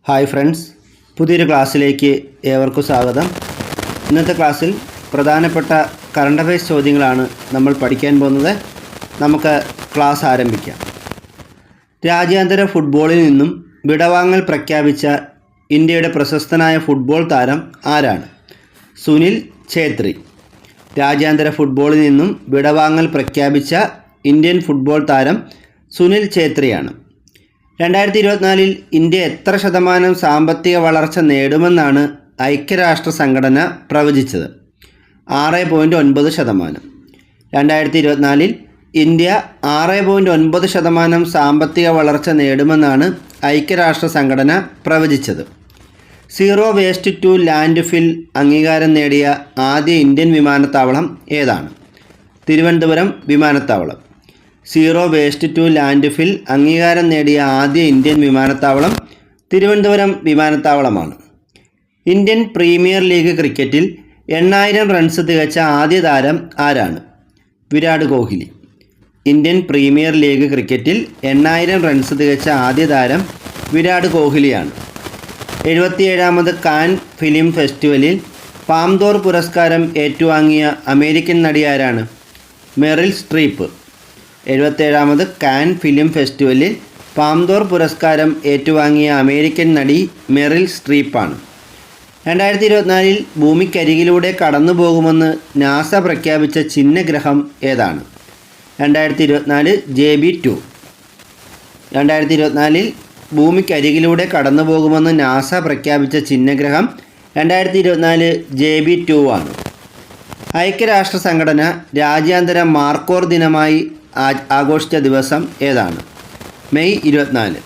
Hi friends, പുതിയൊരു ക്ലാസ്സിലേക്ക് ഏവർക്കും സ്വാഗതം. ഇന്നത്തെ ക്ലാസ്സിൽ പ്രധാനപ്പെട്ട കറണ്ട് അഫയേഴ്സ് ചോദ്യങ്ങളാണ് നമ്മൾ പഠിക്കാൻ പോകുന്നത്. നമുക്ക് ക്ലാസ് ആരംഭിക്കാം. രാജ്യാന്തര ഫുട്ബോളിൽ നിന്നും വിടവാങ്ങൽ പ്രഖ്യാപിച്ച ഇന്ത്യയുടെ പ്രശസ്തനായ ഫുട്ബോൾ താരം ആരാണ്? സുനിൽ ഛേത്രി. രാജ്യാന്തര ഫുട്ബോളിൽ നിന്നും വിടവാങ്ങൽ പ്രഖ്യാപിച്ച ഇന്ത്യൻ ഫുട്ബോൾ താരം സുനിൽ ഛേത്രിയാണ്. 2024 ഇന്ത്യ എത്ര ശതമാനം സാമ്പത്തിക വളർച്ച നേടുമെന്നാണ് ഐക്യരാഷ്ട്ര സംഘടന പ്രവചിച്ചത്? 6.9%. 2024 ഇന്ത്യ 6.9% സാമ്പത്തിക വളർച്ച നേടുമെന്നാണ് ഐക്യരാഷ്ട്ര സംഘടന പ്രവചിച്ചത്. Zero waste to landfill അംഗീകാരം നേടിയ ആദ്യ ഇന്ത്യൻ വിമാനത്താവളം ഏതാണ്? തിരുവനന്തപുരം വിമാനത്താവളം. Zero waste to landfill അംഗീകാരം നേടിയ ആദ്യ ഇന്ത്യൻ വിമാനത്താവളം തിരുവനന്തപുരം വിമാനത്താവളമാണ്. ഇന്ത്യൻ പ്രീമിയർ ലീഗ് ക്രിക്കറ്റിൽ 8000 റൺസ് തികച്ച ആദ്യ താരം ആരാണ്? Virat Kohli. Indian Premier League ക്രിക്കറ്റിൽ 8000 റൺസ് തികച്ച ആദ്യ താരം വിരാട് കോഹ്ലിയാണ്. 77ാമത് കാൻ ഫിലിം ഫെസ്റ്റിവലിൽ പാംദോർ പുരസ്കാരം ഏറ്റുവാങ്ങിയ അമേരിക്കൻ നടി ആരാണ്? Meryl Streep. 77ാമത് കാൻ ഫിലിം ഫെസ്റ്റിവലിൽ പാംദോർ പുരസ്കാരം ഏറ്റുവാങ്ങിയ അമേരിക്കൻ നടി മെറിൽ സ്ട്രീപ്പാണ്. 2024 ഭൂമിക്കരികിലൂടെ കടന്നു പോകുമെന്ന് നാസ പ്രഖ്യാപിച്ച ചിഹ്നഗ്രഹം ഏതാണ്? 2024 JB2. 2024 ഭൂമിക്കരികിലൂടെ കടന്നു പോകുമെന്ന് നാസ പ്രഖ്യാപിച്ച ചിഹ്നഗ്രഹം 2024 JB2 ആണ്. ഐക്യരാഷ്ട്ര സംഘടന രാജ്യാന്തര മാർക്കോർ ദിനമായി ആഘോഷിച്ച ദിവസം ഏതാണ്? മെയ് 24.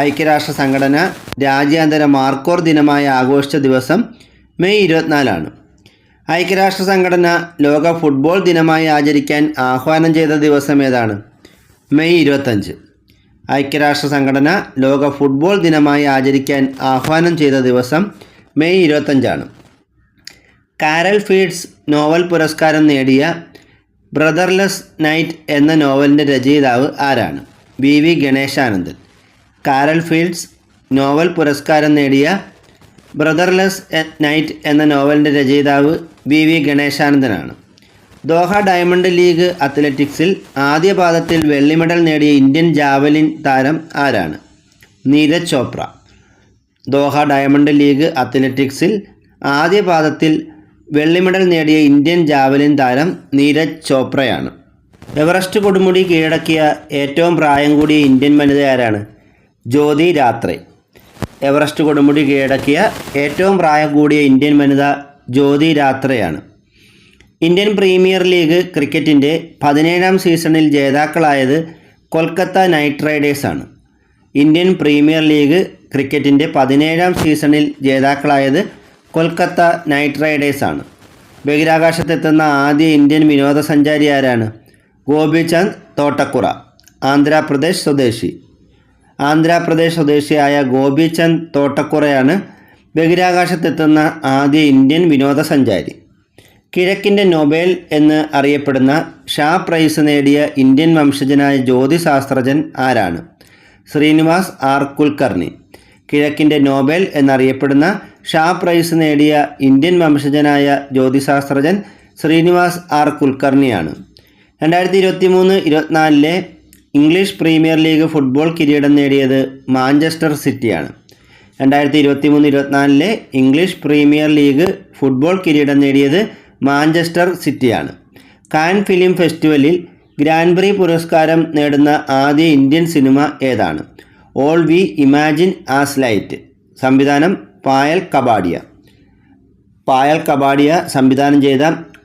ഐക്യരാഷ്ട്ര സംഘടന രാജ്യാന്തര മാർക്കോർ ദിനമായി ആഘോഷിച്ച ദിവസം മെയ് 24 ഐക്യരാഷ്ട്ര സംഘടന ലോക ഫുട്ബോൾ ദിനമായി ആചരിക്കാൻ ആഹ്വാനം ചെയ്ത ദിവസം ഏതാണ്? മെയ് 25. ഐക്യരാഷ്ട്ര സംഘടന ലോക ഫുട്ബോൾ ദിനമായി ആചരിക്കാൻ ആഹ്വാനം ചെയ്ത ദിവസം മെയ് 25. കാരൽ ഫീൽഡ്സ് നോവൽ പുരസ്കാരം നേടിയ ബ്രദർലെസ് നൈറ്റ് എന്ന നോവലിൻ്റെ രചയിതാവ് ആരാണ്? VV ഗണേശാനന്ദൻ. കാരൽ ഫീൽഡ്സ് നോവൽ പുരസ്കാരം നേടിയ ബ്രദർലെസ് നൈറ്റ് എന്ന നോവലിൻ്റെ രചയിതാവ് VV ഗണേശാനന്ദനാണ്. ദോഹ ഡയമണ്ട് ലീഗ് അത്ലറ്റിക്സിൽ ആദ്യ പാദത്തിൽ വെള്ളി മെഡൽ നേടിയ ഇന്ത്യൻ ജാവലിൻ താരം ആരാണ്? Neeraj Chopra. Doha diamond league അത്ലറ്റിക്സിൽ ആദ്യ പാദത്തിൽ വെള്ളി മെഡൽ നേടിയ ഇന്ത്യൻ ജാവലിൻ താരം നീരജ് ചോപ്രയാണ്. എവറസ്റ്റ് കൊടുമുടി കീഴടക്കിയ ഏറ്റവും പ്രായം കൂടിയ ഇന്ത്യൻ വനിത ആരാണ്? ജ്യോതി രാത്രെ. എവറസ്റ്റ് കൊടുമുടി കീഴടക്കിയ ഏറ്റവും പ്രായം കൂടിയ ഇന്ത്യൻ വനിത ജ്യോതി രാത്രയാണ്. ഇന്ത്യൻ പ്രീമിയർ ലീഗ് ക്രിക്കറ്റിൻ്റെ 17ാം സീസണിൽ ജേതാക്കളായത് കൊൽക്കത്ത നൈറ്റ് റൈഡേഴ്സാണ്. ഇന്ത്യൻ പ്രീമിയർ ലീഗ് ക്രിക്കറ്റിൻ്റെ 17ാം സീസണിൽ ജേതാക്കളായത് കൊൽക്കത്ത നൈറ്റ് റൈഡേഴ്സാണ്. ബഹിരാകാശത്തെത്തുന്ന ആദ്യ ഇന്ത്യൻ വിനോദസഞ്ചാരി ആരാണ്? ഗോപിചന്ദ് തോട്ടക്കുറ. ആന്ധ്രാപ്രദേശ് സ്വദേശിയായ ഗോപിചന്ദ് തോട്ടക്കുറയാണ് ബഹിരാകാശത്തെത്തുന്ന ആദ്യ ഇന്ത്യൻ വിനോദസഞ്ചാരി. കിഴക്കിൻ്റെ നൊബേൽ എന്ന് അറിയപ്പെടുന്ന ഷാ പ്രൈസ് നേടിയ ഇന്ത്യൻ വംശജനായ ജ്യോതിശാസ്ത്രജ്ഞൻ ആരാണ്? ശ്രീനിവാസ് ആർ കുൽക്കർണി. കിഴക്കിൻ്റെ നോബൽ എന്നറിയപ്പെടുന്ന ഷാ പ്രൈസ് നേടിയ ഇന്ത്യൻ വംശജനായ ജ്യോതിശാസ്ത്രജ്ഞൻ ശ്രീനിവാസ് ആർ കുൽക്കർണിയാണ്. 2023-24 ഇംഗ്ലീഷ് പ്രീമിയർ ലീഗ് ഫുട്ബോൾ കിരീടം നേടിയത് മാഞ്ചസ്റ്റർ സിറ്റിയാണ്. 2023-24 ഇംഗ്ലീഷ് പ്രീമിയർ ലീഗ് ഫുട്ബോൾ കിരീടം നേടിയത് മാഞ്ചസ്റ്റർ സിറ്റിയാണ്. കാൻ ഫിലിം ഫെസ്റ്റിവലിൽ ഗ്രാൻഡ് പ്രി പുരസ്കാരം നേടുന്ന ആദ്യ ഇന്ത്യൻ സിനിമ ഏതാണ്? All we imagine as light. സംവിധാനം പായൽ കബാഡിയ സംവിധാനം ചെയ്ത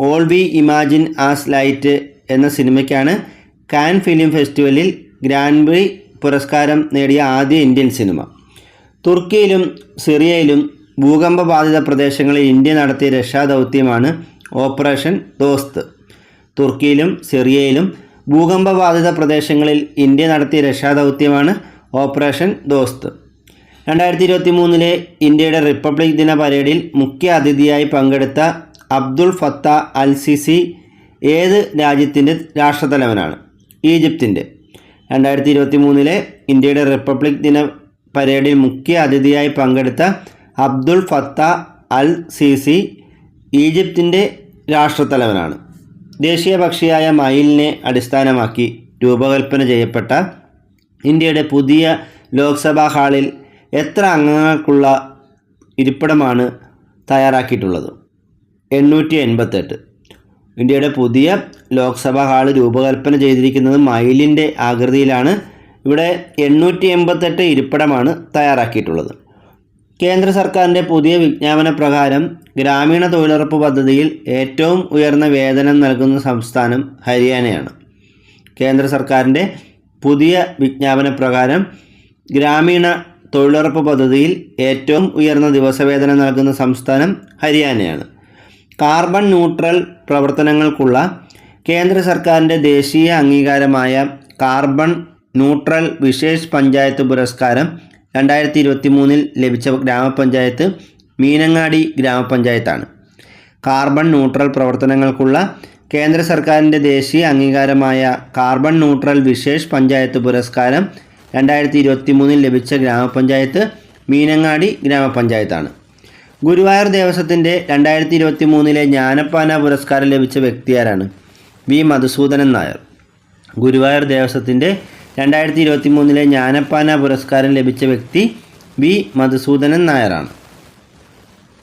all we imagine as light എന്ന സിനിമയ്ക്കാണ് കാൻ ഫിലിം ഫെസ്റ്റിവലിൽ ഗ്രാൻഡ് പ്രി പുരസ്കാരം നേടിയ ആദ്യ ഇന്ത്യൻ സിനിമ. തുർക്കിയിലും സിറിയയിലും ഭൂകമ്പ ബാധിത പ്രദേശങ്ങളിൽ ഇന്ത്യ നടത്തിയ രക്ഷാദൗത്യമാണ് ഓപ്പറേഷൻ ദോസ്ത്. തുർക്കിയിലും സിറിയയിലും ഭൂകമ്പ ബാധിത പ്രദേശങ്ങളിൽ ഇന്ത്യ നടത്തിയ രക്ഷാദൗത്യമാണ് ഓപ്പറേഷൻ ദോസ്ത്. 2023 ഇന്ത്യയുടെ റിപ്പബ്ലിക് ദിന പരേഡിൽ മുഖ്യ അതിഥിയായി പങ്കെടുത്ത അബ്ദുൾ ഫത്ത അൽ സിസി ഏത് രാജ്യത്തിൻ്റെ രാഷ്ട്രത്തലവനാണ്? ഈജിപ്തിൻ്റെ. 2023 ഇന്ത്യയുടെ റിപ്പബ്ലിക് ദിന പരേഡിൽ മുഖ്യ അതിഥിയായി പങ്കെടുത്ത അബ്ദുൽ ഫത്താഹ് അൽ സീസി ഈജിപ്തിൻ്റെ രാഷ്ട്രത്തലവനാണ്. ദേശീയ പക്ഷിയായ മയിലിനെ അടിസ്ഥാനമാക്കി രൂപകൽപ്പന ചെയ്യപ്പെട്ട ഇന്ത്യയുടെ പുതിയ ലോക്സഭാ ഹാളിൽ എത്ര അംഗങ്ങൾക്കുള്ള ഇരിപ്പിടമാണ് തയ്യാറാക്കിയിട്ടുള്ളത്? 888. ഇന്ത്യയുടെ പുതിയ ലോക്സഭാ ഹാൾ രൂപകൽപ്പന ചെയ്തിരിക്കുന്നത് മയിലിൻ്റെ ആകൃതിയിലാണ്. ഇവിടെ 888 ഇരിപ്പിടമാണ് തയ്യാറാക്കിയിട്ടുള്ളത്. കേന്ദ്ര സർക്കാരിൻ്റെ പുതിയ വിജ്ഞാപന പ്രകാരം ഗ്രാമീണ തൊഴിലുറപ്പ് പദ്ധതിയിൽ ഏറ്റവും ഉയർന്ന വേതനം നൽകുന്ന സംസ്ഥാനം ഹരിയാനയാണ്. കേന്ദ്ര സർക്കാരിൻ്റെ പുതിയ വിജ്ഞാപന പ്രകാരം ഗ്രാമീണ തൊഴിലുറപ്പ് പദ്ധതിയിൽ ഏറ്റവും ഉയർന്ന ദിവസവേതനം നൽകുന്ന സംസ്ഥാനം ഹരിയാനയാണ്. കാർബൺ ന്യൂട്രൽ പ്രവർത്തനങ്ങൾക്കുള്ള കേന്ദ്ര സർക്കാരിൻ്റെ ദേശീയ അംഗീകാരമായ കാർബൺ ന്യൂട്രൽ വിശേഷ് പഞ്ചായത്ത് പുരസ്കാരം 2023 ലഭിച്ച ഗ്രാമപഞ്ചായത്ത് മീനങ്ങാടി ഗ്രാമപഞ്ചായത്താണ്. കാർബൺ ന്യൂട്രൽ പ്രവർത്തനങ്ങൾക്കുള്ള കേന്ദ്ര സർക്കാരിൻ്റെ ദേശീയ അംഗീകാരമായ കാർബൺ ന്യൂട്രൽ വിശേഷ് പഞ്ചായത്ത് പുരസ്കാരം 2023 ലഭിച്ച ഗ്രാമപഞ്ചായത്ത് മീനങ്ങാടി ഗ്രാമപഞ്ചായത്താണ്. ഗുരുവായൂർ ദേവസ്വത്തിൻ്റെ 2023 ജ്ഞാനപ്പാന പുരസ്കാരം ലഭിച്ച വ്യക്തിയാരാണ്? വി മധുസൂദനൻ നായർ. ഗുരുവായൂർ ദേവസ്വത്തിൻ്റെ 2023 ജ്ഞാനപ്പാന പുരസ്കാരം ലഭിച്ച വ്യക്തി വി മധുസൂദനൻ നായരാണ്.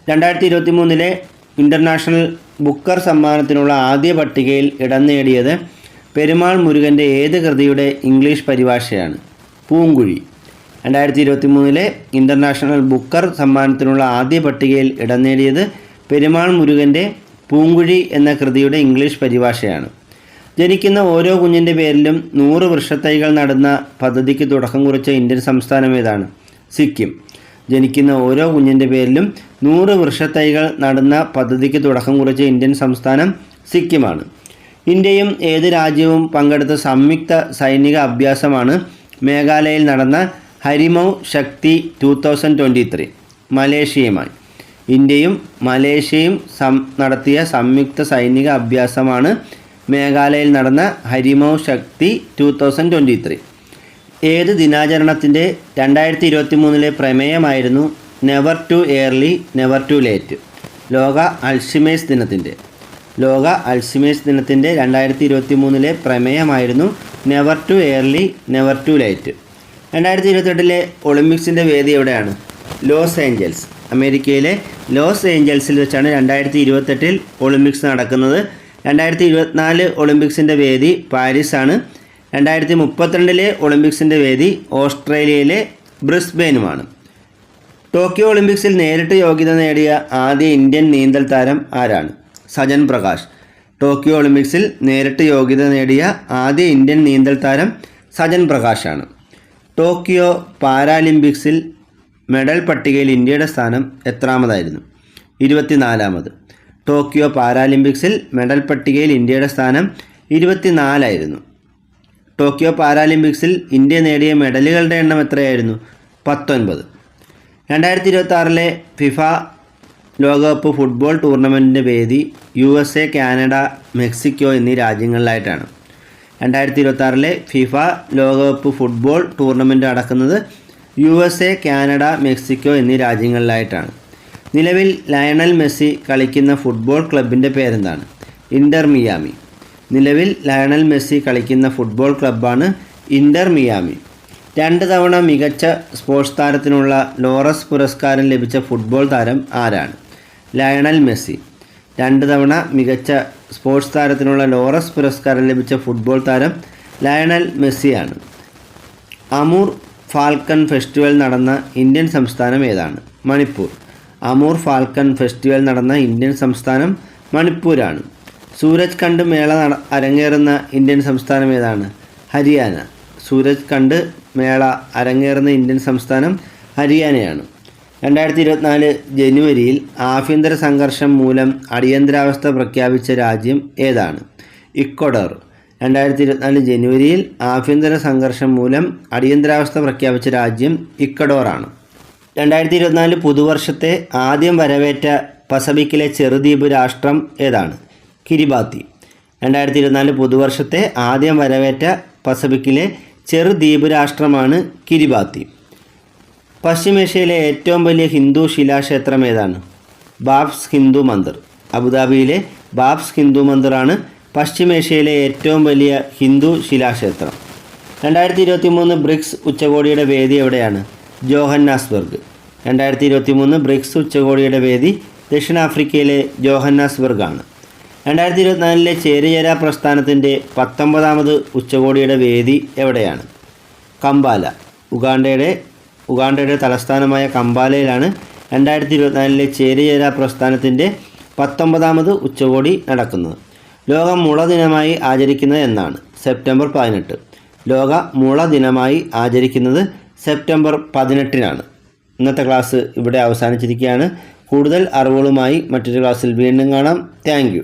2023 ഇൻ്റർനാഷണൽ ബുക്കർ സമ്മാനത്തിനുള്ള ആദ്യ പട്ടികയിൽ ഇടം നേടിയത് പെരുമാൾ മുരുകൻ്റെ ഏത് കൃതിയുടെ ഇംഗ്ലീഷ് പരിഭാഷയാണ്? പൂങ്കുഴി. 2023 ഇൻ്റർനാഷണൽ ബുക്കർ സമ്മാനത്തിനുള്ള ആദ്യ പട്ടികയിൽ ഇടം നേടിയത് പെരുമാൾ മുരുകൻ്റെ പൂങ്കുഴി എന്ന കൃതിയുടെ ഇംഗ്ലീഷ് പരിഭാഷയാണ്. ജനിക്കുന്ന ഓരോ കുഞ്ഞിൻ്റെ പേരിലും 100 വൃക്ഷത്തൈകൾ നടുന്ന പദ്ധതിക്ക് തുടക്കം കുറിച്ച ഇന്ത്യൻ സംസ്ഥാനം ഏതാണ്? സിക്കിം. ജനിക്കുന്ന ഓരോ കുഞ്ഞിൻ്റെ പേരിലും 100 വൃക്ഷത്തൈകൾ നടുന്ന പദ്ധതിക്ക് തുടക്കം കുറിച്ച ഇന്ത്യൻ സംസ്ഥാനം സിക്കിമാണ്. ഇന്ത്യയും ഏത് രാജ്യവും പങ്കെടുത്ത സംയുക്ത സൈനിക അഭ്യാസമാണ് മേഘാലയയിൽ നടന്ന ഹരിമൗ ശക്തി 2023? മലേഷ്യയുമായി. ഇന്ത്യയും മലേഷ്യയും നടത്തിയ സംയുക്ത സൈനിക അഭ്യാസമാണ് മേഘാലയയിൽ നടന്ന ഹരിമൗ ശക്തി 2023. ഏത് ദിനാചരണത്തിൻ്റെ 2023 പ്രമേയമായിരുന്നു never too early never too late? ലോക അൾഷിമേഴ്സ് ദിനത്തിൻ്റെ 2023 പ്രമേയമായിരുന്നു never too early never too late. 2028 ഒളിമ്പിക്സിൻ്റെ വേദി എവിടെയാണ്? Los Angeles. അമേരിക്കയിലെ ലോസ് ഏഞ്ചൽസിൽ വെച്ചാണ് 2028 ഒളിമ്പിക്സ് നടക്കുന്നത്. 2024 ഒളിമ്പിക്സിൻ്റെ വേദി പാരീസാണ്. 2032 ഒളിമ്പിക്സിൻ്റെ വേദി ഓസ്ട്രേലിയയിലെ ബ്രിസ്ബെയിനുമാണ്. ടോക്കിയോ ഒളിമ്പിക്സിൽ നേരിട്ട് യോഗ്യത നേടിയ ആദ്യ ഇന്ത്യൻ നീന്തൽ താരം ആരാണ്? സജൻ പ്രകാശ്. ടോക്കിയോ ഒളിമ്പിക്സിൽ നേരിട്ട് യോഗ്യത നേടിയ ആദ്യ ഇന്ത്യൻ നീന്തൽ താരം സജൻ പ്രകാശാണ്. ടോക്കിയോ പാരാലിമ്പിക്സിൽ മെഡൽ പട്ടികയിൽ ഇന്ത്യയുടെ സ്ഥാനം എത്രാമതായിരുന്നു? 24ാമത്. ടോക്കിയോ പാരാലിമ്പിക്സിൽ മെഡൽ പട്ടികയിൽ ഇന്ത്യയുടെ സ്ഥാനം 24ആയിരുന്നു. ടോക്കിയോ പാരാലിമ്പിക്സിൽ ഇന്ത്യ നേടിയ മെഡലുകളുടെ എണ്ണം എത്രയായിരുന്നു? 19. 2026 ഫിഫ ലോകകപ്പ് ഫുട്ബോൾ ടൂർണമെൻറ്റിൻ്റെ വേദി USA, കാനഡ, മെക്സിക്കോ എന്നീ രാജ്യങ്ങളിലായിട്ടാണ്. 2026 ഫിഫ ലോകകപ്പ് ഫുട്ബോൾ ടൂർണമെൻറ്റ് നടക്കുന്നത് USA, കാനഡ, മെക്സിക്കോ എന്നീ രാജ്യങ്ങളിലായിട്ടാണ്. നിലവിൽ ലയണൽ മെസ്സി കളിക്കുന്ന ഫുട്ബോൾ ക്ലബിൻ്റെ പേരെന്താണ്? ഇൻ്റർ മിയാമി. നിലവിൽ ലയണൽ മെസ്സി കളിക്കുന്ന ഫുട്ബോൾ ക്ലബ്ബാണ് ഇൻ്റർ മിയാമി. 2 തവണ മികച്ച സ്പോർട്സ് താരത്തിനുള്ള ലോറസ് പുരസ്കാരം ലഭിച്ച ഫുട്ബോൾ താരം ആരാണ്? Lionel Messi. 2 തവണ മികച്ച സ്പോർട്സ് താരത്തിനുള്ള ലോറസ് പുരസ്കാരം ലഭിച്ച ഫുട്ബോൾ താരം ലയണൽ മെസ്സിയാണ്. അമൂർ ഫാൽക്കൺ ഫെസ്റ്റിവൽ നടന്ന ഇന്ത്യൻ സംസ്ഥാനം ഏതാണ്? മണിപ്പൂർ. അമൂർ ഫാൽക്കൺ ഫെസ്റ്റിവൽ നടന്ന ഇന്ത്യൻ സംസ്ഥാനം മണിപ്പൂരാണ്. സൂരജ് കണ്ട് മേള അരങ്ങേറുന്ന ഇന്ത്യൻ സംസ്ഥാനം ഏതാണ്? ഹരിയാന. സൂരജ് കണ്ട് മേള അരങ്ങേറുന്ന ഇന്ത്യൻ സംസ്ഥാനം ഹരിയാനയാണ്. 2024 ജനുവരിയിൽ ആഭ്യന്തര സംഘർഷം മൂലം അടിയന്തരാവസ്ഥ പ്രഖ്യാപിച്ച രാജ്യം ഏതാണ്? ഇക്വഡോർ. 2024 ജനുവരിയിൽ ആഭ്യന്തര സംഘർഷം മൂലം അടിയന്തരാവസ്ഥ പ്രഖ്യാപിച്ച രാജ്യം ഇക്വഡോറാണ്. 2024 പുതുവർഷത്തെ ആദ്യം വരവേറ്റ പസഫിക്കിലെ ചെറുദ്വീപ് രാഷ്ട്രം ഏതാണ്? കിരിബാത്തി. 2024 പുതുവർഷത്തെ ആദ്യം വരവേറ്റ പസഫിക്കിലെ ചെറുദ്വീപ് രാഷ്ട്രമാണ് കിരിബാത്തി. പശ്ചിമേഷ്യയിലെ ഏറ്റവും വലിയ ഹിന്ദു ശിലാക്ഷേത്രം ഏതാണ്? ബാബ്സ് ഹിന്ദു മന്ദിർ. അബുദാബിയിലെ ബാബ്സ് ഹിന്ദു മന്ദിറാണ് പശ്ചിമേഷ്യയിലെ ഏറ്റവും വലിയ ഹിന്ദു ശിലാക്ഷേത്രം. 2023 ബ്രിക്സ് ഉച്ചകോടിയുടെ വേദി എവിടെയാണ്? ജോഹന്നാസ്ബർഗ്. 2023 ബ്രിക്സ് ഉച്ചകോടിയുടെ വേദി ദക്ഷിണാഫ്രിക്കയിലെ ജോഹന്നാസ്ബർഗ് ആണ്. 2024 ചേരിചേരാ പ്രസ്ഥാനത്തിൻ്റെ 19ാമത് ഉച്ചകോടിയുടെ വേദി എവിടെയാണ്? കമ്പാല. ഉഗാണ്ടയുടെ തലസ്ഥാനമായ കമ്പാലയിലാണ് 2024 ചേരിചേരാ പ്രസ്ഥാനത്തിൻ്റെ 19ാമത് ഉച്ചകോടി നടക്കുന്നത്. ലോക മുള ദിനമായി ആചരിക്കുന്നത് എന്നാണ്? സെപ്റ്റംബർ 18. ലോക മുള ദിനമായി ആചരിക്കുന്നത് സെപ്റ്റംബർ 18-നാണ്. ഇന്നത്തെ ക്ലാസ് ഇവിടെ അവസാനിച്ചിരിക്കുകയാണ്. കൂടുതൽ അറിവുകളുമായി മറ്റൊരു ക്ലാസ്സിൽ വീണ്ടും കാണാം. Thank you.